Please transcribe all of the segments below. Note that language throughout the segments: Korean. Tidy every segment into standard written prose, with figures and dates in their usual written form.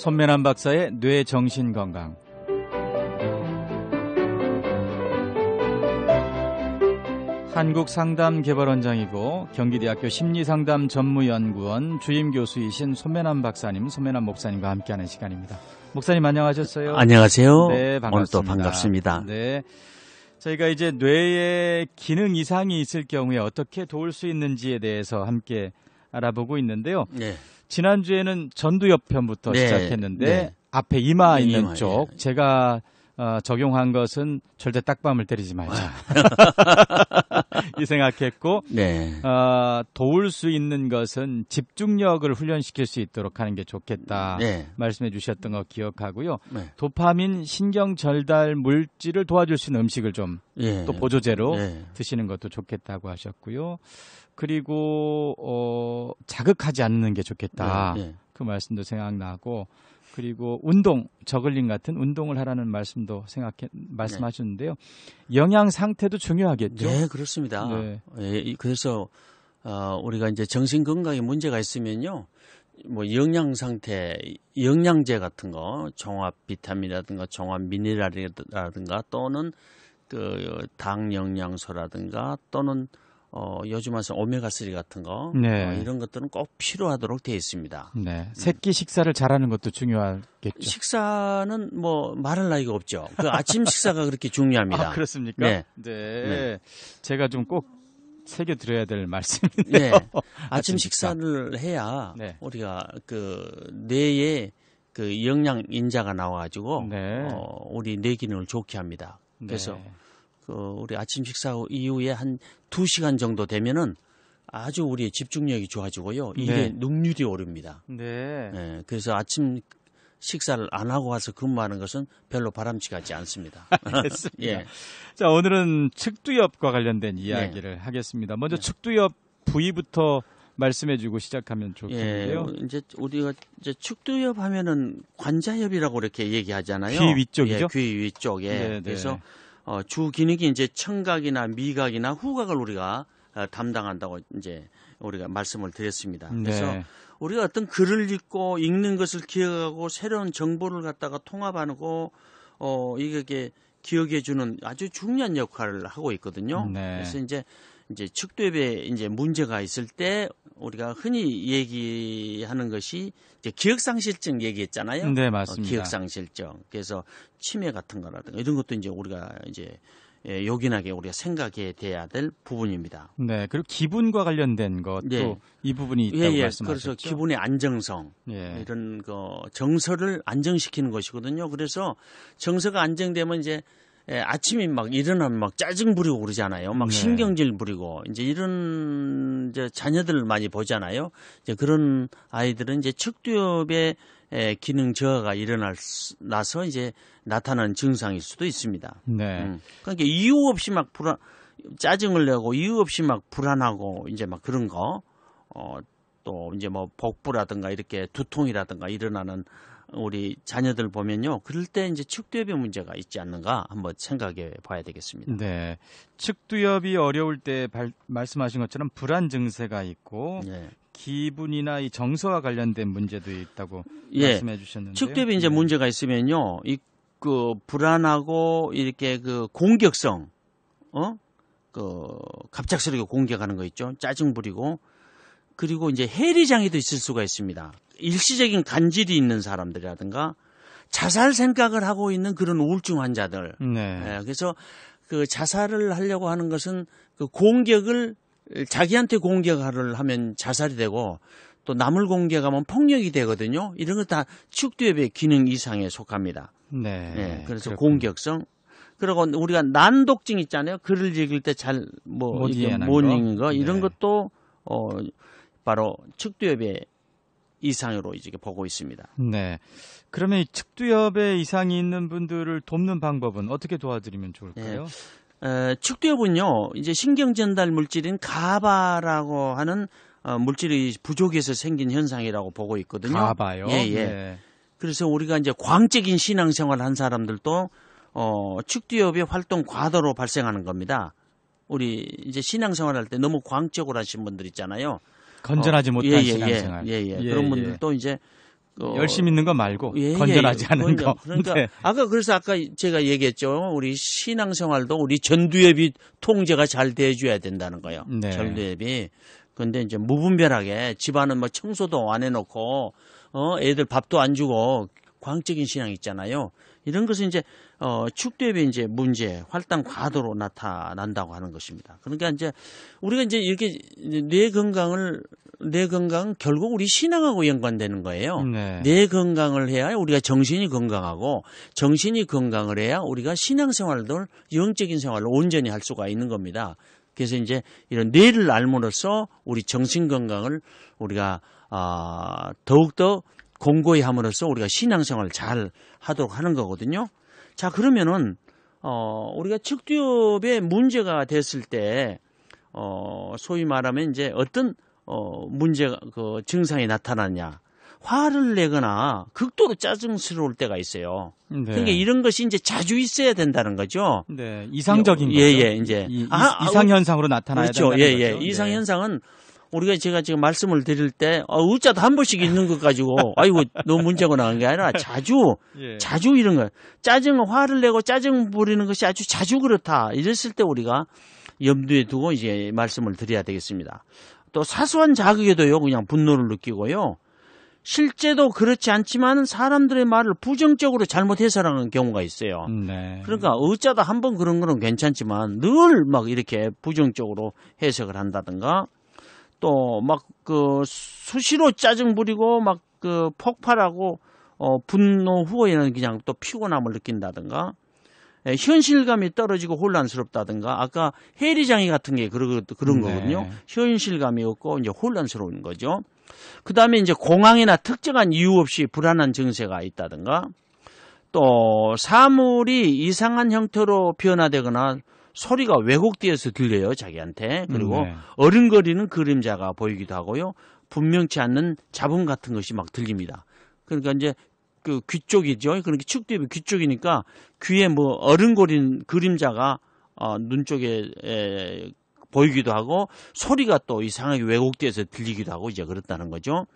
손매남 박사의 뇌 정신 건강. 한국상담개발원장이고 경기대학교 심리상담 전무연구원 주임 교수이신 손매남 박사님, 손매남 목사님과 함께하는 시간입니다. 목사님 안녕하셨어요? 안녕하세요. 네, 반갑습니다. 오늘 또 반갑습니다. 네, 저희가 이제 뇌에 기능 이상이 있을 경우에 어떻게 도울 수 있는지에 대해서 함께 알아보고 있는데요. 네. 지난주에는 전두엽 편부터 네. 시작했는데 네. 앞에 이마 있는 이마, 쪽 예. 제가 적용한 것은 절대 딱밤을 때리지 말자 이 생각했고 네. 도울 수 있는 것은 집중력을 훈련시킬 수 있도록 하는 게 좋겠다 네. 말씀해 주셨던 거 기억하고요. 네. 도파민 신경 전달 물질을 도와줄 수 있는 음식을 좀 또 예. 보조제로 네. 드시는 것도 좋겠다고 하셨고요. 그리고 자극하지 않는 게 좋겠다. 네. 그 말씀도 생각나고, 그리고 운동, 저글링 같은 운동을 하라는 말씀도 말씀하셨는데요. 영양 상태도 중요하겠죠. 네, 그렇습니다. 네. 예, 그래서 우리가 이제 정신 건강에 문제가 있으면요, 뭐 영양 상태, 영양제 같은 거, 종합 비타민이라든가 종합 미네랄이라든가 또는 그 당 영양소라든가 또는 요즘 와서 오메가3 같은 거 네. 이런 것들은 꼭 필요하도록 되어 있습니다. 네. 새끼 식사를 잘하는 것도 중요하겠죠. 식사는 뭐 말할 나위가 없죠. 그 아침 식사가 그렇게 중요합니다. 아, 그렇습니까? 네. 네. 제가 좀 꼭 새겨드려야 될 말씀인데요. 네. 아침 식사를 해야 네. 우리가 그 뇌에 그 영양 인자가 나와가지고 네. 우리 뇌 기능을 좋게 합니다. 그래서 네. 그 우리 아침 식사 이후에 한 2시간 정도 되면은 아주 우리의 집중력이 좋아지고요. 이게 네. 능률이 오릅니다. 네. 네, 그래서 아침 식사를 안 하고 와서 근무하는 것은 별로 바람직하지 않습니다. 알겠습니다. 예. 자, 오늘은 측두엽과 관련된 이야기를 하겠습니다. 먼저 측두엽 부위부터 말씀해주고 시작하면 좋겠는데요. 예, 이제 우리가 이제 측두엽 하면은 관자엽이라고 이렇게 얘기하잖아요. 귀 위쪽이죠? 예, 귀 위쪽에. 네, 그래서 네. 주 기능이 이제 청각이나 미각이나 후각을 우리가 담당한다고 이제 우리가 말씀을 드렸습니다. 그래서 네. 우리가 어떤 글을 읽고 읽는 것을 기억하고 새로운 정보를 갖다가 통합하고 이게 기억해 주는 아주 중요한 역할을 하고 있거든요. 네. 그래서 이제 측두엽에 이제 문제가 있을 때 우리가 흔히 얘기하는 것이 이제 기억상실증 얘기했잖아요. 네, 맞습니다. 기억상실증. 그래서 치매 같은 거라든가 이런 것도 이제 우리가 이제 요긴하게 우리가 생각해야 돼야 될 부분입니다. 네, 그리고 기분과 관련된 것도 예. 이 부분이 있다고 말씀하셨죠. 그래서 기분의 안정성 예. 이런 거 정서를 안정시키는 것이거든요. 그래서 정서가 안정되면 이제 아침에 막 일어나면 막 짜증 부리고 그러잖아요. 막 네. 신경질 부리고 이제 이런 이제 자녀들 많이 보잖아요. 이제 그런 아이들은 이제 측두엽의 기능 저하가 일어나서 이제 나타나는 증상일 수도 있습니다. 네. 그러니까 이유 없이 막 짜증을 내고 이유 없이 막 불안하고 이제 막 그런 거, 또 이제 뭐 복부라든가 이렇게 두통이라든가 일어나는 우리 자녀들 보면요. 그럴 때 이제 측두엽의 문제가 있지 않는가 한번 생각해 봐야 되겠습니다. 네. 측두엽이 어려울 때 말씀하신 것처럼 불안 증세가 있고 네. 기분이나 이 정서와 관련된 문제도 있다고 예. 말씀해 주셨는데요. 측두엽에 이제 문제가 있으면요. 그 불안하고 이렇게 그 공격성, 그 갑작스럽게 공격하는 거 있죠. 짜증 부리고 그리고 이제 해리장애도 있을 수가 있습니다. 일시적인 간질이 있는 사람들이라든가 자살 생각을 하고 있는 그런 우울증 환자들. 네. 그래서 그 자살을 하려고 하는 것은 그 공격을 자기한테 공격을 하면 자살이 되고 또 남을 공격하면 폭력이 되거든요. 이런 거 다 측두엽의 기능 이상에 속합니다. 네. 그래서 그렇군요. 공격성. 그리고 우리가 난독증 있잖아요. 글을 읽을 때 잘 못 읽는 거 이런 네. 것도 바로 측두엽의 이상으로 이제 보고 있습니다. 네. 그러면 이 측두엽에 이상이 있는 분들을 돕는 방법은 어떻게 도와드리면 좋을까요? 측두엽은요, 이제 신경 전달 물질인 가바라고 하는 물질이 부족해서 생긴 현상이라고 보고 있거든요. 가봐요. 예. 네. 그래서 우리가 이제 광적인 신앙생활을 한 사람들도 측두엽의 활동 과도로 발생하는 겁니다. 우리 이제 신앙생활 할 때 너무 광적으로 하신 분들 있잖아요. 건전하지 못한 신앙생활. 그런 분들도 이제 열심히 있는 거 말고 예, 건전하지 예, 않은 거. 그러니까 네. 그래서 아까 제가 얘기했죠. 우리 신앙생활도 우리 전두엽이 통제가 잘 돼줘야 된다는 거예요. 네. 전두엽이. 근데 이제 무분별하게 집안은 뭐 청소도 안 해놓고 애들 밥도 안 주고 광적인 신앙 있잖아요. 이런 것은 이제 축두엽의 이제 문제, 활당 과도로 나타난다고 하는 것입니다. 그러니까 이제 우리가 이제 이렇게 뇌 건강 결국 우리 신앙하고 연관되는 거예요. 네. 뇌 건강을 해야 우리가 정신이 건강하고 정신이 건강을 해야 우리가 신앙생활도 영적인 생활을 온전히 할 수가 있는 겁니다. 그래서 이제 이런 뇌를 알므로써 우리 정신 건강을 우리가 더욱더 공고히 함으로써 우리가 신앙생활을 잘 하도록 하는 거거든요. 자, 그러면은 우리가 측두엽에 문제가 됐을 때 소위 말하면 이제 어떤 문제가 그 증상이 나타나냐. 화를 내거나 극도로 짜증스러울 때가 있어요. 네. 그러니까 이런 것이 이제 자주 있어야 된다는 거죠. 네, 이상적인 거죠. 예, 이제 이상 현상으로 나타나야 그렇죠. 된다는 예. 거죠. 이상 현상은 우리가 제가 지금 말씀을 드릴 때 의자도 한 번씩 있는 것 가지고 아이고 너무 문제가 나는 게 아니라 자주 이런 거 화를 내고 짜증 부리는 것이 아주 자주 그렇다. 이랬을 때 우리가 염두에 두고 이제 말씀을 드려야 되겠습니다. 또 사소한 자극에도요 그냥 분노를 느끼고요. 실제도 그렇지 않지만 사람들의 말을 부정적으로 잘못 해석하는 경우가 있어요. 네. 그러니까 어쩌다 한번 그런 거는 괜찮지만 늘 막 이렇게 부정적으로 해석을 한다든가 또 막 그 수시로 짜증 부리고 막 그 폭발하고 분노 후에는 그냥 또 피곤함을 느낀다든가 현실감이 떨어지고 혼란스럽다든가 아까 해리장애 같은 게 그런 거거든요. 현실감이 없고 이제 혼란스러운 거죠. 그 다음에 이제 공황이나 특정한 이유 없이 불안한 증세가 있다든가 또 사물이 이상한 형태로 변화되거나 소리가 왜곡되어서 들려요, 자기한테. 그리고 어른거리는 그림자가 보이기도 하고요. 분명치 않는 잡음 같은 것이 막 들립니다. 그러니까 이제 그 귀 쪽이죠. 그러니까 측두엽이 귀 쪽이니까 귀에 뭐 어른거리는 그림자가 눈 쪽에 보이기도 하고 소리가 또 이상하게 왜곡돼서 들리기도 하고 이제 그렇다는 거죠.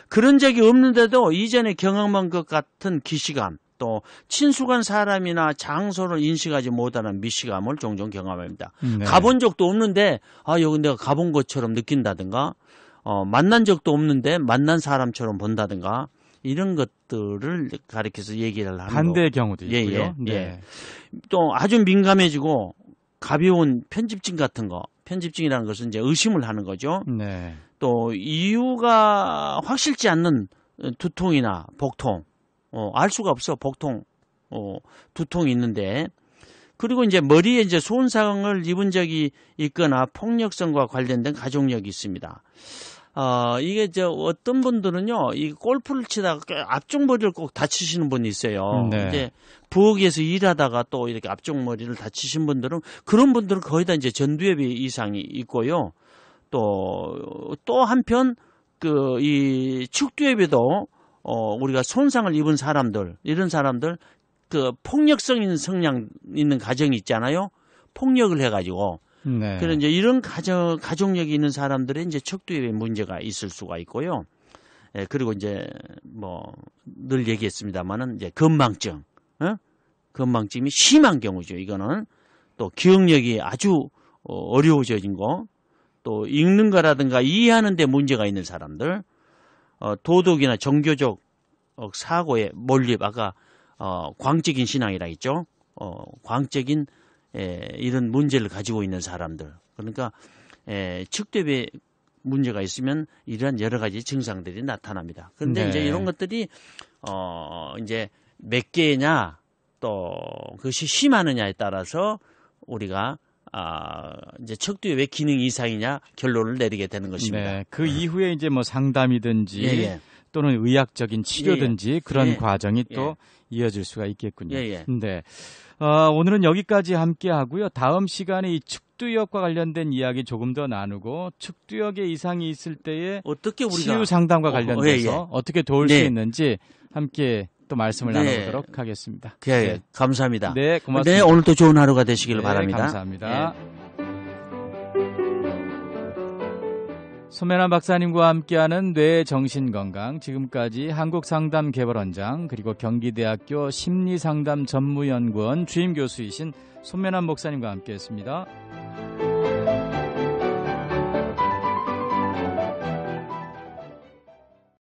그런 적이 없는데도 이전에 경험한 것 같은 기시감 또 친숙한 사람이나 장소를 인식하지 못하는 미시감을 종종 경험합니다. 네. 가본 적도 없는데 여기 내가 가본 것처럼 느낀다든가 만난 적도 없는데 만난 사람처럼 본다든가 이런 것들을 가리켜서 얘기를 하는 반대의 경우도 있고요. 예. 또 아주 민감해지고 가벼운 편집증 같은 거 편집증이라는 것은 이제 의심을 하는 거죠. 네. 또 이유가 확실치 않는 두통이나 복통 알 수가 없어. 복통, 두통이 있는데. 그리고 이제 머리에 이제 손상을 입은 적이 있거나 폭력성과 관련된 가족력이 있습니다. 이게 어떤 분들은요, 이 골프를 치다가 앞쪽 머리를 꼭 다치시는 분이 있어요. 네. 이제 부엌에서 일하다가 또 이렇게 앞쪽 머리를 다치신 분들은 그런 분들은 거의 다 이제 전두엽이 이상이 있고요. 또 한편 이 측두엽에도 우리가 손상을 입은 사람들, 이런 사람들, 폭력성 있는 성향 있는 가정이 있잖아요. 폭력을 해가지고. 네. 그런 이제 이런 가족력이 있는 사람들의 이제 척두엽에 문제가 있을 수가 있고요. 그리고 이제 늘 얘기했습니다만은 이제 건망증, 건망증이 심한 경우죠. 이거는 또 기억력이 아주 어려워져진 거, 또 읽는 거라든가 이해하는 데 문제가 있는 사람들, 도덕이나 종교적 사고에 몰입, 아까 광적인 신앙이라 했죠. 광적인 이런 문제를 가지고 있는 사람들. 그러니까 측두엽에 문제가 있으면 이러한 여러 가지 증상들이 나타납니다. 그런데 네. 이제 이런 것들이 이제 몇 개냐 또 그것이 심하느냐에 따라서 우리가 이제 척두엽의 기능 이상이냐 결론을 내리게 되는 것입니다. 네, 그 이후에 이제 상담이든지 예. 또는 의학적인 치료든지 그런 예. 과정이 또 예. 이어질 수가 있겠군요. 예. 네. 오늘은 여기까지 함께 하고요. 다음 시간에 이 측두엽과 관련된 이야기 조금 더 나누고 측두엽에 이상이 있을 때에 어떻게 우리가 치유 상담과 관련돼서 어떻게 도울 네. 수 있는지 함께 또 말씀을 네. 나눠보도록 하겠습니다. 네. 감사합니다. 네, 고맙습니다. 네, 오늘도 좋은 하루가 되시길 네, 바랍니다. 감사합니다. 네. 손매남 박사님과 함께하는 뇌 정신건강, 지금까지 한국상담개발원장 그리고 경기대학교 심리상담 전무연구원 주임 교수이신 손매남 목사님과 함께했습니다.